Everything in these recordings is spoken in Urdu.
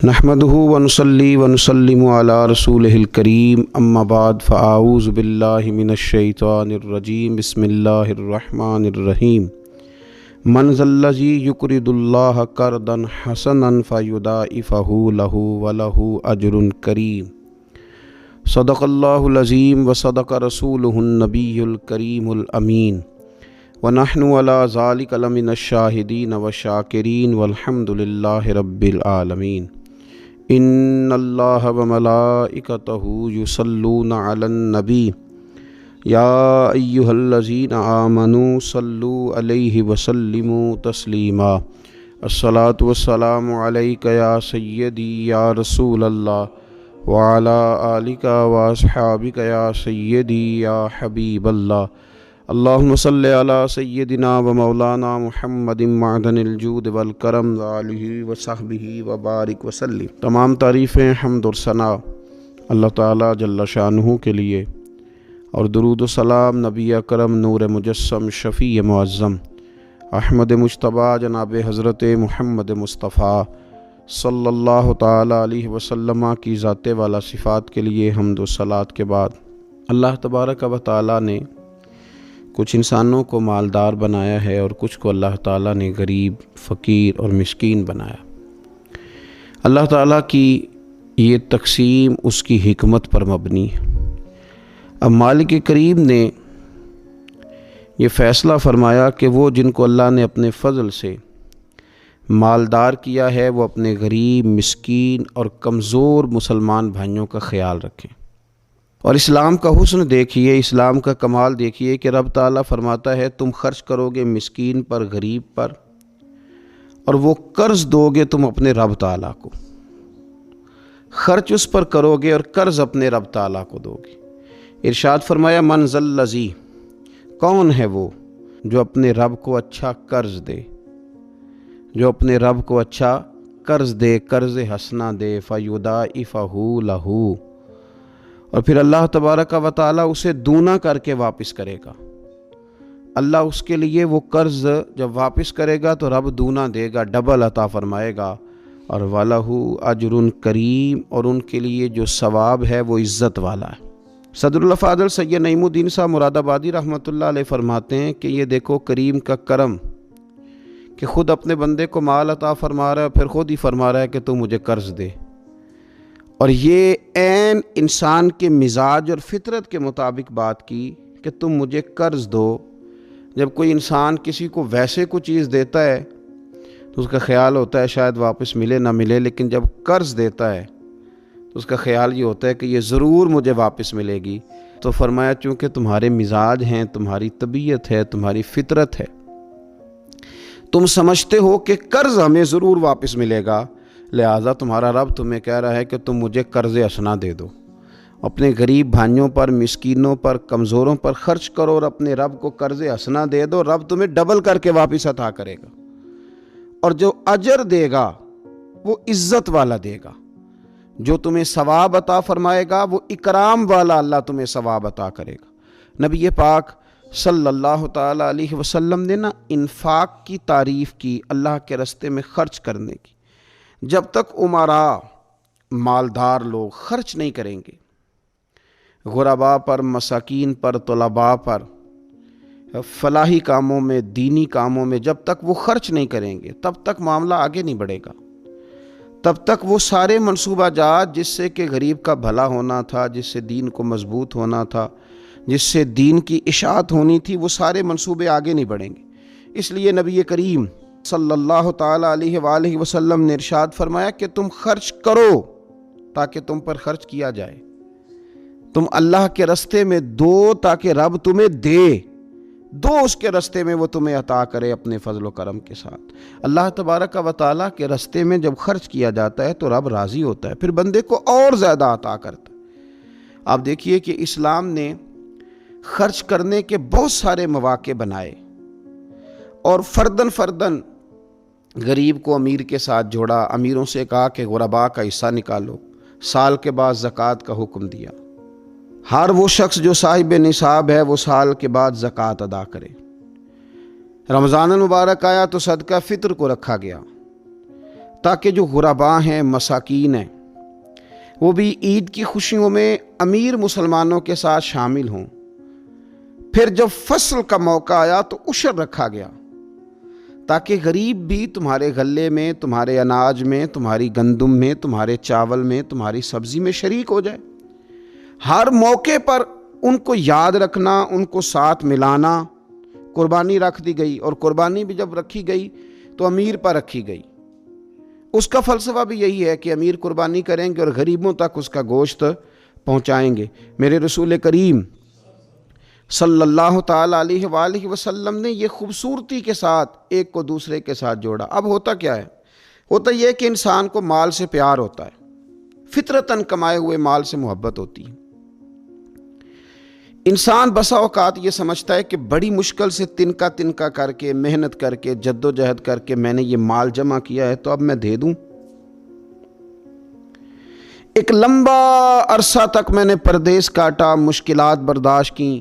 نحمدہ ونصلی ونسلم علی رسولہ الکریم اما بعد فاعوذ باللہ من الشیطان الرجیم بسم اللہ الرحمن الرحیم من ذا الذی یقرض اللہ قرضا حسنا فیضاعفہ لہ ولہ اجر کریم صدق اللہ العظیم وصدق رسولہ النبی الکریم الامین ونحن علی ذلک لمن الشاہدین والشاکرین والحمد للہ رب العالمین ان اللہ وملائکتہ یصلون علی النبی یا ایہا الذین آمنوا صلوا علیہ وسلموا تسلیما الصلاۃ والسلام علیک یا سیدی یا رسول اللہ وعلی آلک واصحابک یا سیدی یا حبیب اللہ اللہم صلی علی سیدنا و مولانا محمد معدن الجود والکرم وآلہ وصحبہ وبارک وسلم۔ تمام تعریفیں حمد و ثنا اللہ تعالیٰ جل شانہ کے لیے، اور درود و سلام نبی اکرم نور مجسم شفیع معظم احمد مجتبیٰ جناب حضرت محمد مصطفیٰ صلی اللہ تعالیٰ علیہ وسلم کی ذات والا صفات کے لیے حمد و صلات کے بعد، اللہ تبارک و تعالیٰ نے کچھ انسانوں کو مالدار بنایا ہے اور کچھ کو اللہ تعالیٰ نے غریب، فقیر اور مسکین بنایا۔ اللہ تعالیٰ کی یہ تقسیم اس کی حکمت پر مبنی ہے۔ اب مالک کریم نے یہ فیصلہ فرمایا کہ وہ جن کو اللہ نے اپنے فضل سے مالدار کیا ہے وہ اپنے غریب، مسکین اور کمزور مسلمان بھائیوں کا خیال رکھیں۔ اور اسلام کا حسن دیکھیے، اسلام کا کمال دیکھیے کہ رب تعالیٰ فرماتا ہے تم خرچ کرو گے مسکین پر، غریب پر، اور وہ قرض دو گے تم اپنے رب تعالیٰ کو۔ خرچ اس پر کرو گے اور قرض اپنے رب تعالیٰ کو دو گے۔ ارشاد فرمایا من ذا الذی، کون ہے وہ جو اپنے رب کو اچھا قرض دے، جو اپنے رب کو اچھا قرض دے، قرض حسنا دے، فیضاعفہ لہ، اور پھر اللہ تبارک و تعالیٰ اسے دونا کر کے واپس کرے گا۔ اللہ اس کے لیے وہ قرض جب واپس کرے گا تو رب دونا دے گا، ڈبل عطا فرمائے گا، اور وَلَهُ اجر کریم، اور ان کے لیے جو ثواب ہے وہ عزت والا ہے۔ صدر الافاضل سید نعیم الدین صاحب مراد آبادی رحمۃ اللہ علیہ فرماتے ہیں کہ یہ دیکھو کریم کا کرم کہ خود اپنے بندے کو مال عطا فرما رہا ہے، پھر خود ہی فرما رہا ہے کہ تو مجھے قرض دے، اور یہ عین انسان کے مزاج اور فطرت کے مطابق بات کی کہ تم مجھے قرض دو۔ جب کوئی انسان کسی کو ویسے کوئی چیز دیتا ہے تو اس کا خیال ہوتا ہے شاید واپس ملے نہ ملے، لیکن جب قرض دیتا ہے تو اس کا خیال یہ ہوتا ہے کہ یہ ضرور مجھے واپس ملے گی۔ تو فرمایا چونکہ تمہارے مزاج ہیں، تمہاری طبیعت ہے، تمہاری فطرت ہے، تم سمجھتے ہو کہ قرض ہمیں ضرور واپس ملے گا، لہٰذا تمہارا رب تمہیں کہہ رہا ہے کہ تم مجھے قرض حسنا دے دو، اپنے غریب بھائیوں پر، مسکینوں پر، کمزوروں پر خرچ کرو اور اپنے رب کو قرض حسنا دے دو، رب تمہیں ڈبل کر کے واپس عطا کرے گا، اور جو اجر دے گا وہ عزت والا دے گا، جو تمہیں ثواب عطا فرمائے گا وہ اکرام والا اللہ تمہیں ثواب عطا کرے گا۔ نبی پاک صلی اللہ تعالیٰ علیہ وسلم نے انفاق کی تعریف کی، اللہ کے راستے میں خرچ کرنے کی۔ جب تک امراء، مالدار لوگ خرچ نہیں کریں گے غرباء پر، مساکین پر، طلباء پر، فلاحی کاموں میں، دینی کاموں میں جب تک وہ خرچ نہیں کریں گے تب تک معاملہ آگے نہیں بڑھے گا، تب تک وہ سارے منصوبہ جات جس سے کہ غریب کا بھلا ہونا تھا، جس سے دین کو مضبوط ہونا تھا، جس سے دین کی اشاعت ہونی تھی، وہ سارے منصوبے آگے نہیں بڑھیں گے۔ اس لیے نبی کریم صلی اللہ تعالیٰ علیہ وآلہ وسلم نے ارشاد فرمایا کہ تم خرچ کرو تاکہ تم پر خرچ کیا جائے، تم اللہ کے راستے میں دو تاکہ رب تمہیں دے، دو اس کے راستے میں وہ تمہیں عطا کرے اپنے فضل و کرم کے ساتھ۔ اللہ تبارک و تعالیٰ کے راستے میں جب خرچ کیا جاتا ہے تو رب راضی ہوتا ہے، پھر بندے کو اور زیادہ عطا کرتا ہے۔ آپ دیکھیے کہ اسلام نے خرچ کرنے کے بہت سارے مواقع بنائے، اور فردن فردن غریب کو امیر کے ساتھ جوڑا، امیروں سے کہا کہ غرباء کا حصہ نکالو، سال کے بعد زکوٰۃ کا حکم دیا، ہر وہ شخص جو صاحب نصاب ہے وہ سال کے بعد زکوٰۃ ادا کرے۔ رمضان المبارک آیا تو صدقہ فطر کو رکھا گیا، تاکہ جو غرباء ہیں، مساکین ہیں، وہ بھی عید کی خوشیوں میں امیر مسلمانوں کے ساتھ شامل ہوں۔ پھر جب فصل کا موقع آیا تو عشر رکھا گیا تاکہ غریب بھی تمہارے غلے میں، تمہارے اناج میں، تمہاری گندم میں، تمہارے چاول میں، تمہاری سبزی میں شریک ہو جائے۔ ہر موقع پر ان کو یاد رکھنا، ان کو ساتھ ملانا۔ قربانی رکھ دی گئی، اور قربانی بھی جب رکھی گئی تو امیر پر رکھی گئی۔ اس کا فلسفہ بھی یہی ہے کہ امیر قربانی کریں گے اور غریبوں تک اس کا گوشت پہنچائیں گے۔ میرے رسول کریم صلی اللہ تعالیٰ علیہ وآلہ وسلم نے یہ خوبصورتی کے ساتھ ایک کو دوسرے کے ساتھ جوڑا۔ اب ہوتا کیا ہے؟ ہوتا یہ کہ انسان کو مال سے پیار ہوتا ہے، فطرتاً کمائے ہوئے مال سے محبت ہوتی ہے۔ انسان بسا اوقات یہ سمجھتا ہے کہ بڑی مشکل سے تنکا کر کے، محنت کر کے، جد و جہد کر کے میں نے یہ مال جمع کیا ہے تو اب میں دے دوں۔ ایک لمبا عرصہ تک میں نے پردیس کاٹا، مشکلات برداشت کی،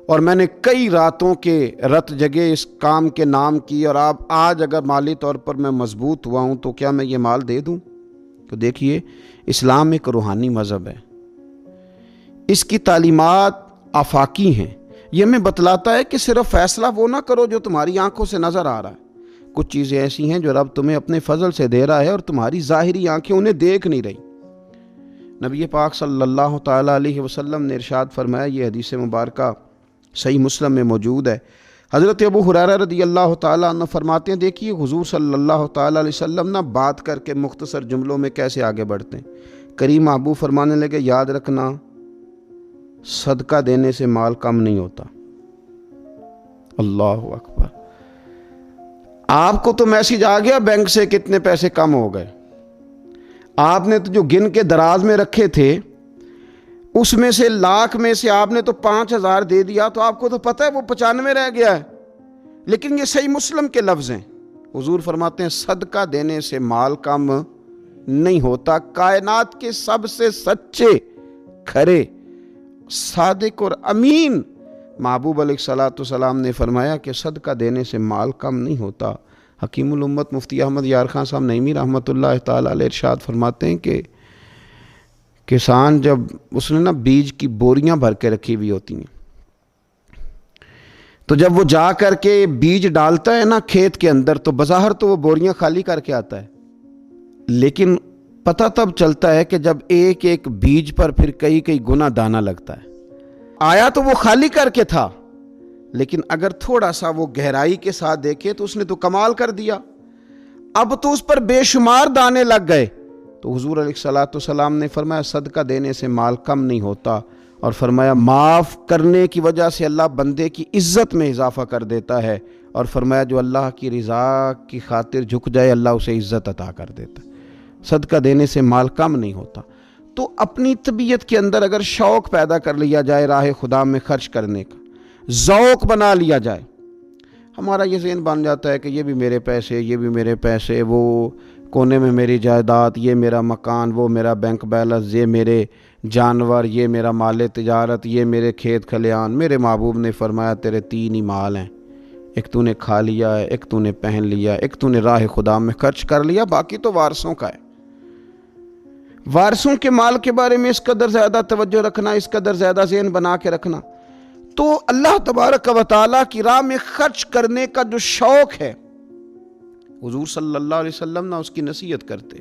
اور میں نے کئی راتوں کے رت جگے اس کام کے نام کی، اور آج اگر مالی طور پر میں مضبوط ہوا ہوں تو کیا میں یہ مال دے دوں؟ تو دیکھیے، اسلام ایک روحانی مذہب ہے، اس کی تعلیمات آفاقی ہیں۔ یہ ہمیں بتلاتا ہے کہ صرف فیصلہ وہ نہ کرو جو تمہاری آنکھوں سے نظر آ رہا ہے۔ کچھ چیزیں ایسی ہیں جو رب تمہیں اپنے فضل سے دے رہا ہے اور تمہاری ظاہری آنکھیں انہیں دیکھ نہیں رہی۔ نبی پاک صلی اللہ تعالیٰ علیہ وسلم نے ارشاد فرمایا، یہ حدیث مبارکہ صحیح مسلم میں موجود ہے۔ حضرت ابو ہریرہ رضی اللہ تعالیٰ عنہ فرماتے ہیں، دیکھیے حضور صلی اللہ تعالیٰ علیہ وسلم نہ بات کر کے مختصر جملوں میں کیسے آگے بڑھتے ہیں۔ کریم محبوب فرمانے لگے، یاد رکھنا صدقہ دینے سے مال کم نہیں ہوتا۔ اللہ اکبر! آپ کو تو میسج آ گیا بینک سے کتنے پیسے کم ہو گئے، آپ نے تو جو گن کے دراز میں رکھے تھے اس میں سے لاکھ میں سے آپ نے تو 5,000 دے دیا، تو آپ کو تو پتہ ہے وہ 95 رہ گیا ہے۔ لیکن یہ صحیح مسلم کے لفظ ہیں، حضور فرماتے ہیں صدقہ دینے سے مال کم نہیں ہوتا۔ کائنات کے سب سے سچے، کھرے، صادق اور امین محبوب علیہ الصلوۃ والسلام نے فرمایا کہ صدقہ دینے سے مال کم نہیں ہوتا۔ حکیم الامت مفتی احمد یار خان صاحب نعیمی رحمۃ اللہ تعالیٰ علیہ ارشاد فرماتے ہیں کہ کسان جب اس نے نا بیج کی بوریاں بھر کے رکھی ہوئی ہوتی ہیں، تو جب وہ جا کر کے بیج ڈالتا ہے نا کھیت کے اندر، تو بظاہر تو وہ بوریاں خالی کر کے آتا ہے، لیکن پتہ تب چلتا ہے کہ جب ایک ایک بیج پر پھر کئی گنا دانہ لگتا ہے۔ آیا تو وہ خالی کر کے تھا، لیکن اگر تھوڑا سا وہ گہرائی کے ساتھ دیکھے تو اس نے تو کمال کر دیا، اب تو اس پر بے شمار دانے لگ گئے۔ تو حضور علیہ الصلوۃ والسلام نے فرمایا صدقہ دینے سے مال کم نہیں ہوتا، اور فرمایا معاف کرنے کی وجہ سے اللہ بندے کی عزت میں اضافہ کر دیتا ہے، اور فرمایا جو اللہ کی رضا کی خاطر جھک جائے اللہ اسے عزت عطا کر دیتا ہے۔ صدقہ دینے سے مال کم نہیں ہوتا۔ تو اپنی طبیعت کے اندر اگر شوق پیدا کر لیا جائے راہ خدا میں خرچ کرنے کا، ذوق بنا لیا جائے، ہمارا یہ ذہن بن جاتا ہے کہ یہ بھی میرے پیسے، یہ بھی میرے پیسے، وہ کونے میں میری جائیداد، یہ میرا مکان، وہ میرا بینک بیلنس، یہ میرے جانور، یہ میرا مال تجارت، یہ میرے کھیت کھلیان۔ میرے محبوب نے فرمایا تیرے 3 ہی مال ہیں، ایک تو نے کھا لیا ہے، ایک تو نے پہن لیا، ایک تو نے راہ خدا میں خرچ کر لیا، باقی تو وارثوں کا ہے۔ وارثوں کے مال کے بارے میں اس قدر زیادہ توجہ رکھنا، اس قدر زیادہ ذہن بنا کے رکھنا، تو اللہ تبارک و تعالیٰ کی راہ میں خرچ کرنے کا جو شوق ہے، حضور صلی اللہ علیہ وسلم نہ اس کی نصیحت کرتے۔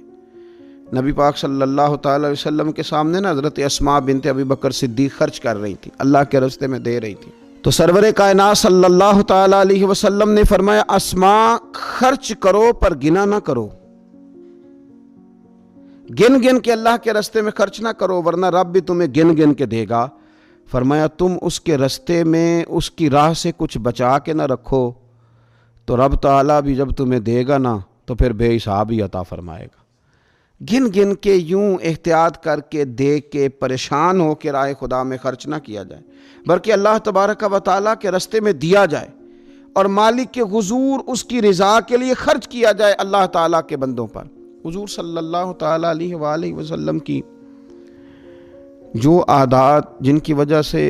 نبی پاک صلی اللہ تعالیٰ علیہ وسلم کے سامنے نا حضرت اسماء بنت ابی بکر صدیق خرچ کر رہی تھی، اللہ کے راستے میں دے رہی تھی، تو سرور کائنات صلی اللہ تعالیٰ علیہ وسلم نے فرمایا اسماء خرچ کرو پر گنا نہ کرو، گن گن کے اللہ کے راستے میں خرچ نہ کرو، ورنہ رب بھی تمہیں گن گن کے دے گا۔ فرمایا تم اس کے راستے میں اس کی راہ سے کچھ بچا کے نہ رکھو تو رب تعالیٰ بھی جب تمہیں دے گا نا تو پھر بے حساب ہی عطا فرمائے گا۔ گن گن کے یوں احتیاط کر کے دیکھ کے پریشان ہو کے راہ خدا میں خرچ نہ کیا جائے، بلکہ اللہ تبارک و تعالیٰ کے راستے میں دیا جائے اور مالک کے حضور اس کی رضا کے لیے خرچ کیا جائے اللہ تعالیٰ کے بندوں پر۔ حضور صلی اللہ تعالیٰ علیہ وآلہ وسلم کی جو عادات جن کی وجہ سے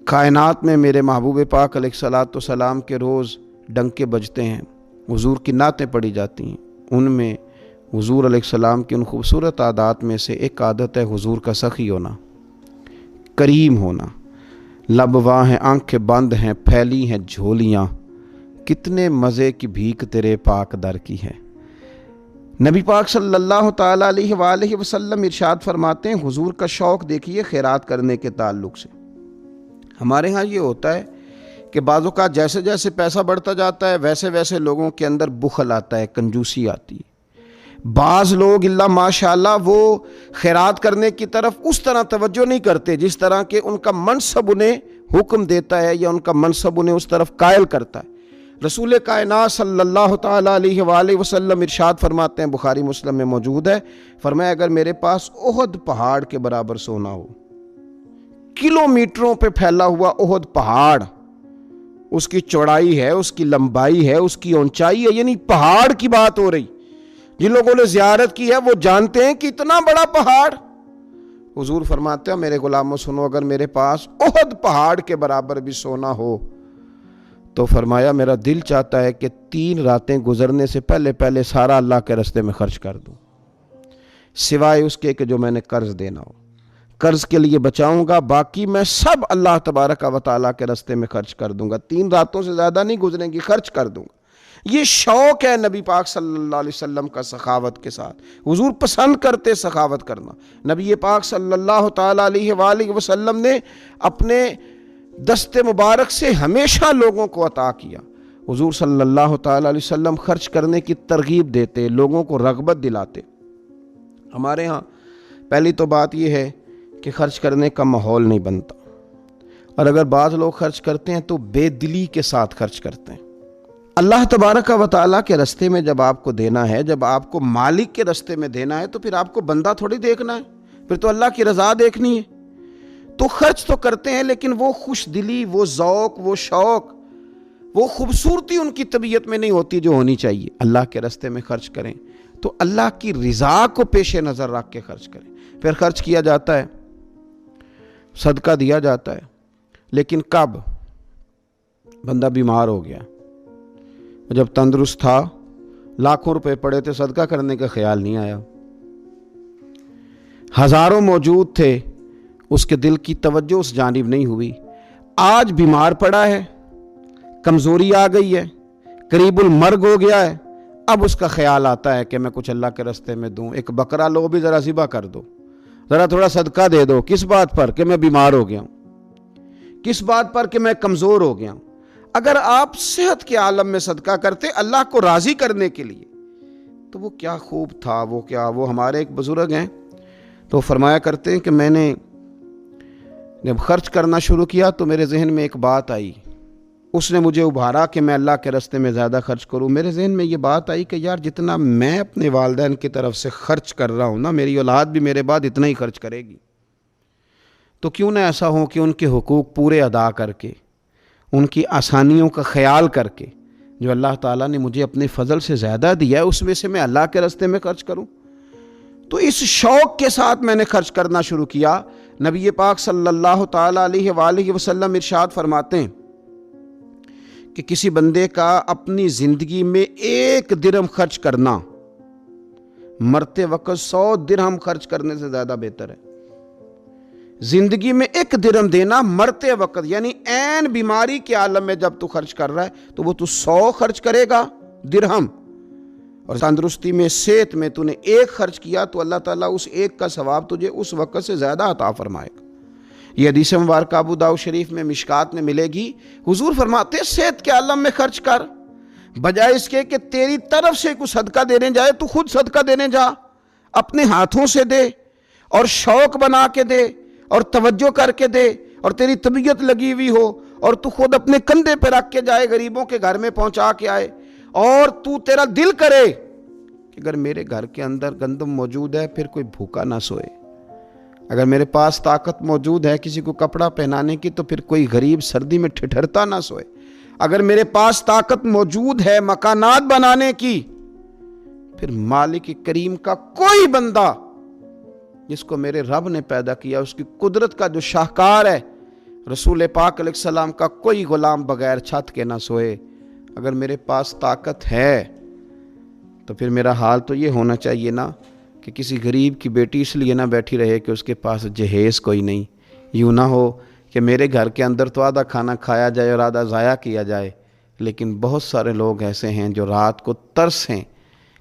کائنات میں میرے محبوب پاک علیہ الصلوۃ والسلام کے روز ڈنکے بجتے ہیں، حضور کی نعتیں پڑھی جاتی ہیں، ان میں حضور علیہ السلام کی ان خوبصورت عادات میں سے ایک عادت ہے حضور کا سخی ہونا، کریم ہونا۔ لب واں ہیں، آنکھیں بند ہیں، پھیلی ہیں جھولیاں، کتنے مزے کی بھیک تیرے پاک در کی ہے۔ نبی پاک صلی اللہ تعالیٰ علیہ وآلہ وسلم ارشاد فرماتے ہیں، حضور کا شوق دیکھیے خیرات کرنے کے تعلق سے۔ ہمارے ہاں یہ ہوتا ہے کہ بعض اوقات جیسے جیسے پیسہ بڑھتا جاتا ہے ویسے ویسے لوگوں کے اندر بخل آتا ہے، کنجوسی آتی ہے۔ بعض لوگ اللہ ماشاءاللہ وہ خیرات کرنے کی طرف اس طرح توجہ نہیں کرتے جس طرح کہ ان کا منصب انہیں حکم دیتا ہے یا ان کا منصب انہیں اس طرف قائل کرتا ہے۔ رسول کائنات صلی اللہ تعالیٰ علیہ وآلہ وسلم ارشاد فرماتے ہیں، بخاری مسلم میں موجود ہے، فرمایا اگر میرے پاس احد پہاڑ کے برابر سونا ہو، کلومیٹروں پہ پھیلا ہوا احد پہاڑ، اس کی چوڑائی ہے، اس کی لمبائی ہے، اس کی اونچائی ہے، یعنی پہاڑ کی بات ہو رہی، جن لوگوں نے زیارت کی ہے وہ جانتے ہیں کہ اتنا بڑا پہاڑ۔ حضور فرماتے ہیں میرے غلاموں سنو، اگر میرے پاس احد پہاڑ کے برابر بھی سونا ہو تو فرمایا میرا دل چاہتا ہے کہ 3 راتیں گزرنے سے پہلے پہلے سارا اللہ کے راستے میں خرچ کر دوں، سوائے اس کے کہ جو میں نے قرض دینا ہو، قرض کے لیے بچاؤں گا، باقی میں سب اللہ تبارک و تعالیٰ کے راستے میں خرچ کر دوں گا، 3 راتوں سے زیادہ نہیں گزریں گی، خرچ کر دوں گا۔ یہ شوق ہے نبی پاک صلی اللہ علیہ وسلم کا سخاوت کے ساتھ۔ حضور پسند کرتے سخاوت کرنا۔ نبی پاک صلی اللہ تعالیٰ علیہ وآلہ وسلم نے اپنے دست مبارک سے ہمیشہ لوگوں کو عطا کیا۔ حضور صلی اللہ تعالیٰ علیہ وسلم خرچ کرنے کی ترغیب دیتے، لوگوں کو رغبت دلاتے۔ ہمارے ہاں پہلی تو بات یہ ہے کہ خرچ کرنے کا ماحول نہیں بنتا، اور اگر بعض لوگ خرچ کرتے ہیں تو بے دلی کے ساتھ خرچ کرتے ہیں۔ اللہ تبارک و تعالیٰ کے راستے میں جب آپ کو دینا ہے، جب آپ کو مالک کے راستے میں دینا ہے تو پھر آپ کو بندہ تھوڑی دیکھنا ہے، پھر تو اللہ کی رضا دیکھنی ہے۔ تو خرچ تو کرتے ہیں لیکن وہ خوش دلی، وہ ذوق، وہ شوق، وہ خوبصورتی ان کی طبیعت میں نہیں ہوتی جو ہونی چاہیے۔ اللہ کے راستے میں خرچ کریں تو اللہ کی رضا کو پیش نظر رکھ کے خرچ کریں۔ پھر خرچ کیا جاتا ہے، صدقہ دیا جاتا ہے، لیکن کب بندہ بیمار ہو گیا، جب تندرست تھا، لاکھوں روپے پڑے تھے، صدقہ کرنے کا خیال نہیں آیا۔ ہزاروں موجود تھے، اس کے دل کی توجہ اس جانب نہیں ہوئی۔ آج بیمار پڑا ہے، کمزوری آ گئی ہے، قریب المرگ ہو گیا ہے، اب اس کا خیال آتا ہے کہ میں کچھ اللہ کے راستے میں دوں، ایک بکرا لو بھی ذرا ذبح کر دو، ذرا تھوڑا صدقہ دے دو۔ کس بات پر؟ کہ میں بیمار ہو گیا ہوں، کس بات پر؟ کہ میں کمزور ہو گیا ہوں۔ اگر آپ صحت کے عالم میں صدقہ کرتے اللہ کو راضی کرنے کے لیے تو وہ کیا خوب تھا۔ وہ ہمارے ایک بزرگ ہیں تو فرمایا کرتے ہیں کہ میں نے جب خرچ کرنا شروع کیا تو میرے ذہن میں ایک بات آئی، اس نے مجھے ابھارا کہ میں اللہ کے راستے میں زیادہ خرچ کروں۔ میرے ذہن میں یہ بات آئی کہ یار جتنا میں اپنے والدین کی طرف سے خرچ کر رہا ہوں نا، میری اولاد بھی میرے بعد اتنا ہی خرچ کرے گی، تو کیوں نہ ایسا ہو کہ ان کے حقوق پورے ادا کر کے، ان کی آسانیوں کا خیال کر کے، جو اللہ تعالیٰ نے مجھے اپنے فضل سے زیادہ دیا ہے اس میں سے میں اللہ کے راستے میں خرچ کروں۔ تو اس شوق کے ساتھ میں نے خرچ کرنا شروع کیا۔ نبی پاک صلی اللہ تعالیٰ علیہ وآلہ وسلم ارشاد فرماتے ہیں کہ کسی بندے کا اپنی زندگی میں 1 درہم خرچ کرنا مرتے وقت 100 درہم خرچ کرنے سے زیادہ بہتر ہے۔ زندگی میں 1 درہم دینا مرتے وقت، یعنی عین بیماری کے عالم میں جب تو خرچ کر رہا ہے تو وہ تو 100 خرچ کرے گا درہم، اور تندرستی میں، صحت میں تو نے 1 خرچ کیا تو اللہ تعالیٰ اس 1 کا ثواب تجھے اس وقت سے زیادہ عطا فرمائے گا۔ یہ حدیث مبارکہ ابو داؤد شریف میں مشکات میں ملے گی۔ حضور فرماتے ہیں صحت کے عالم میں خرچ کر، بجائے اس کے کہ تیری طرف سے کچھ صدقہ دینے جائے تو خود صدقہ دینے جا، اپنے ہاتھوں سے دے اور شوق بنا کے دے اور توجہ کر کے دے، اور تیری طبیعت لگی ہوئی ہو اور تو خود اپنے کندھے پہ رکھ کے جائے، غریبوں کے گھر میں پہنچا کے آئے، اور تو تیرا دل کرے کہ اگر میرے گھر کے اندر گندم موجود ہے پھر کوئی بھوکا نہ سوئے، اگر میرے پاس طاقت موجود ہے کسی کو کپڑا پہنانے کی تو پھر کوئی غریب سردی میں ٹھٹھرتا نہ سوئے، اگر میرے پاس طاقت موجود ہے مکانات بنانے کی، پھر مالک کریم کا کوئی بندہ جس کو میرے رب نے پیدا کیا، اس کی قدرت کا جو شاہکار ہے، رسول پاک علیہ السلام کا کوئی غلام بغیر چھت کے نہ سوئے۔ اگر میرے پاس طاقت ہے تو پھر میرا حال تو یہ ہونا چاہیے نا کہ کسی غریب کی بیٹی اس لیے نہ بیٹھی رہے کہ اس کے پاس جہیز کوئی نہیں، یوں نہ ہو کہ میرے گھر کے اندر تو آدھا کھانا کھایا جائے اور آدھا ضائع کیا جائے، لیکن بہت سارے لوگ ایسے ہیں جو رات کو ترس ہیں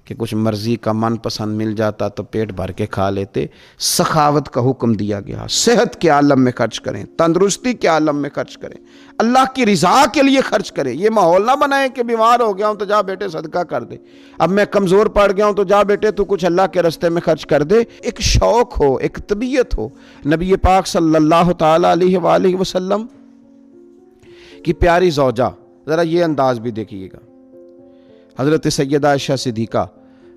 کہ کچھ مرضی کا من پسند مل جاتا تو پیٹ بھر کے کھا لیتے۔ سخاوت کا حکم دیا گیا، صحت کے عالم میں خرچ کریں، تندرستی کے عالم میں خرچ کریں، اللہ کی رضا کے لیے خرچ کریں۔ یہ ماحول نہ بنائیں کہ بیمار ہو گیا ہوں تو جا بیٹے صدقہ کر دے، اب میں کمزور پڑ گیا ہوں تو جا بیٹے تو کچھ اللہ کے راستے میں خرچ کر دے۔ ایک شوق ہو، ایک طبیعت ہو۔ نبی پاک صلی اللہ تعالیٰ علیہ وآلہ وسلم کی پیاری زوجہ، ذرا یہ انداز بھی دیکھیے گا، حضرت سیدہ عائشہ صدیقہ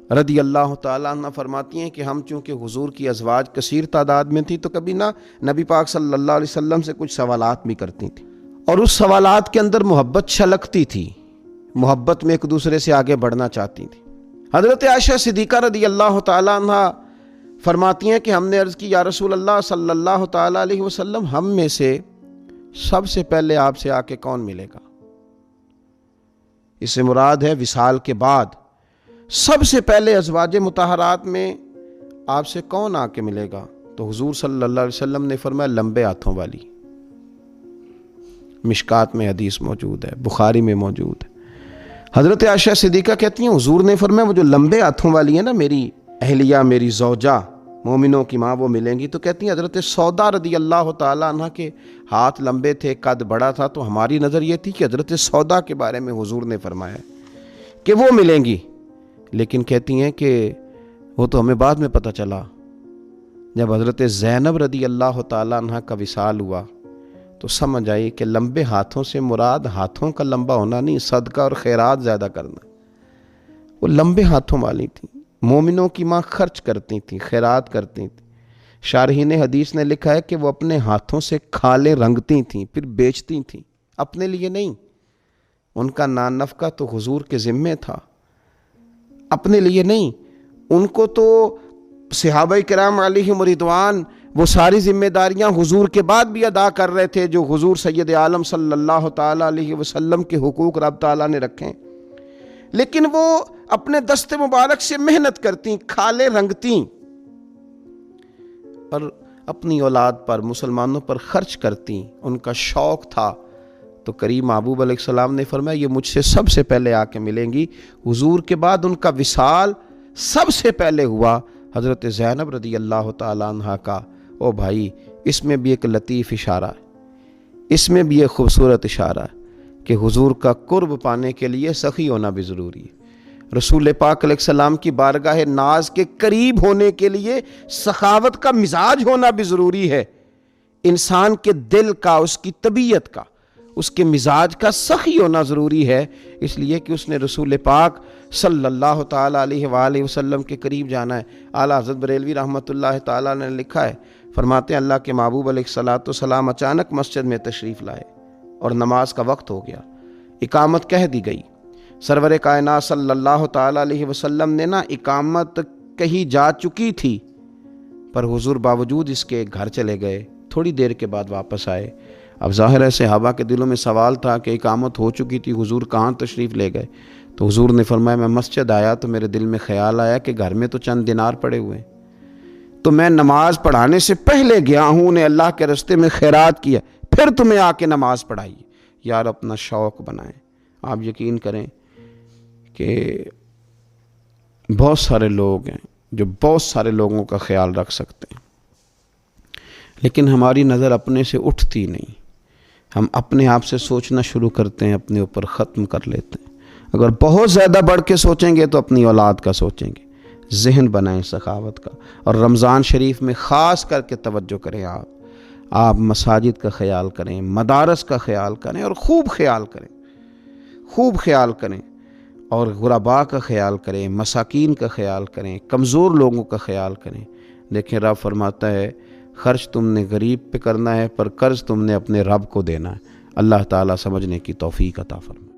رضی اللہ تعالیٰ عنہ فرماتی ہیں کہ ہم چونکہ حضور کی ازواج کثیر تعداد میں تھی تو کبھی نہ نبی پاک صلی اللہ علیہ وسلم سے کچھ سوالات بھی کرتی تھیں، اور اس سوالات کے اندر محبت چھلکتی تھی، محبت میں ایک دوسرے سے آگے بڑھنا چاہتی تھی۔ حضرت عائشہ صدیقہ رضی اللہ تعالیٰ عنہ فرماتی ہیں کہ ہم نے عرض کی یا رسول اللہ صلی اللہ تعالیٰ علیہ وسلم، ہم میں سے سب سے پہلے آپ سے آ کے کون ملے گا؟ اس سے مراد ہے وصال کے بعد سب سے پہلے ازواج مطہرات میں آپ سے کون آ کے ملے گا؟ تو حضور صلی اللہ علیہ وسلم نے فرمایا لمبے ہاتھوں والی۔ مشکات میں حدیث موجود ہے، بخاری میں موجود ہے۔ حضرت عائشہ صدیقہ کہتی ہیں حضور نے فرمایا وہ جو لمبے ہاتھوں والی ہے نا، میری اہلیہ، میری زوجہ، مومنوں کی ماں، وہ ملیں گی۔ تو کہتی ہیں حضرت سودا رضی اللہ تعالیٰ عنہ کے ہاتھ لمبے تھے، قد بڑا تھا، تو ہماری نظر یہ تھی کہ حضرت سودا کے بارے میں حضور نے فرمایا کہ وہ ملیں گی، لیکن کہتی ہیں کہ وہ تو ہمیں بعد میں پتہ چلا جب حضرت زینب رضی اللہ تعالیٰ عنہ کا وصال ہوا تو سمجھ آئی کہ لمبے ہاتھوں سے مراد ہاتھوں کا لمبا ہونا نہیں، صدقہ اور خیرات زیادہ کرنا۔ وہ لمبے ہاتھوں والی تھیں، مومنوں کی ماں، خرچ کرتی تھیں، خیرات کرتی تھیں۔ شارحین حدیث نے لکھا ہے کہ وہ اپنے ہاتھوں سے کھالیں رنگتی تھیں، پھر بیچتی تھیں، اپنے لیے نہیں۔ ان کا نان نفقہ تو حضور کے ذمے تھا، اپنے لیے نہیں۔ ان کو تو صحابہ کرام علیہم رضوان وہ ساری ذمہ داریاں حضور کے بعد بھی ادا کر رہے تھے جو حضور سید عالم صلی اللہ تعالیٰ علیہ وسلم کے حقوق رب تعالیٰ نے رکھیں، لیکن وہ اپنے دست مبارک سے محنت کرتی، کھالیں رنگتی اور اپنی اولاد پر، مسلمانوں پر خرچ کرتی۔ ان کا شوق تھا۔ تو کریم محبوب علیہ السلام نے فرمایا یہ مجھ سے سب سے پہلے آ کے ملیں گی۔ حضور کے بعد ان کا وصال سب سے پہلے ہوا حضرت زینب رضی اللہ تعالیٰ عنہ کا۔ او بھائی، اس میں بھی ایک لطیف اشارہ ہے، اس میں بھی ایک خوبصورت اشارہ ہے کہ حضور کا قرب پانے کے لیے سخی ہونا بھی ضروری ہے۔ رسول پاک علیہ السلام کی بارگاہ ناز کے قریب ہونے کے لیے سخاوت کا مزاج ہونا بھی ضروری ہے۔ انسان کے دل کا، اس کی طبیعت کا، اس کے مزاج کا سخی ہونا ضروری ہے، اس لیے کہ اس نے رسول پاک صلی اللہ تعالیٰ علیہ وآلہ وسلم کے قریب جانا ہے۔ اعلیٰ حضرت بریلوی رحمۃ اللہ تعالیٰ نے لکھا ہے، فرماتے ہیں اللہ کے محبوب علیہ السلام اچانک مسجد میں تشریف لائے اور نماز کا وقت ہو گیا، اقامت کہہ دی گئی۔ سرور کائنات صلی اللہ تعالیٰ علیہ وسلم نے اقامت کہی جا چکی تھی، پر حضور باوجود اس کے گھر چلے گئے، تھوڑی دیر کے بعد واپس آئے۔ اب ظاہر ہے صحابہ کے دلوں میں سوال تھا کہ اقامت ہو چکی تھی، حضور کہاں تشریف لے گئے؟ تو حضور نے فرمایا میں مسجد آیا تو میرے دل میں خیال آیا کہ گھر میں تو چند دینار پڑے ہوئے ہیں، تو میں نماز پڑھانے سے پہلے گیا ہوں، انہیں اللہ کے راستے میں خیرات کیا، پھر تمہیں آ کے نماز پڑھائی۔ یار اپنا شوق بنائیں۔ آپ یقین کریں کہ بہت سارے لوگ ہیں جو بہت سارے لوگوں کا خیال رکھ سکتے ہیں، لیکن ہماری نظر اپنے سے اٹھتی نہیں۔ ہم اپنے آپ سے سوچنا شروع کرتے ہیں، اپنے اوپر ختم کر لیتے ہیں۔ اگر بہت زیادہ بڑھ کے سوچیں گے تو اپنی اولاد کا سوچیں گے۔ ذہن بنائیں سخاوت کا، اور رمضان شریف میں خاص کر کے توجہ کریں۔ آپ مساجد کا خیال کریں، مدارس کا خیال کریں، اور خوب خیال کریں، خوب خیال کریں، اور غرباء کا خیال کریں، مساکین کا خیال کریں، کمزور لوگوں کا خیال کریں۔ دیکھیں رب فرماتا ہے خرچ تم نے غریب پہ کرنا ہے، پر قرض تم نے اپنے رب کو دینا ہے۔ اللہ تعالیٰ سمجھنے کی توفیق عطا فرمائے۔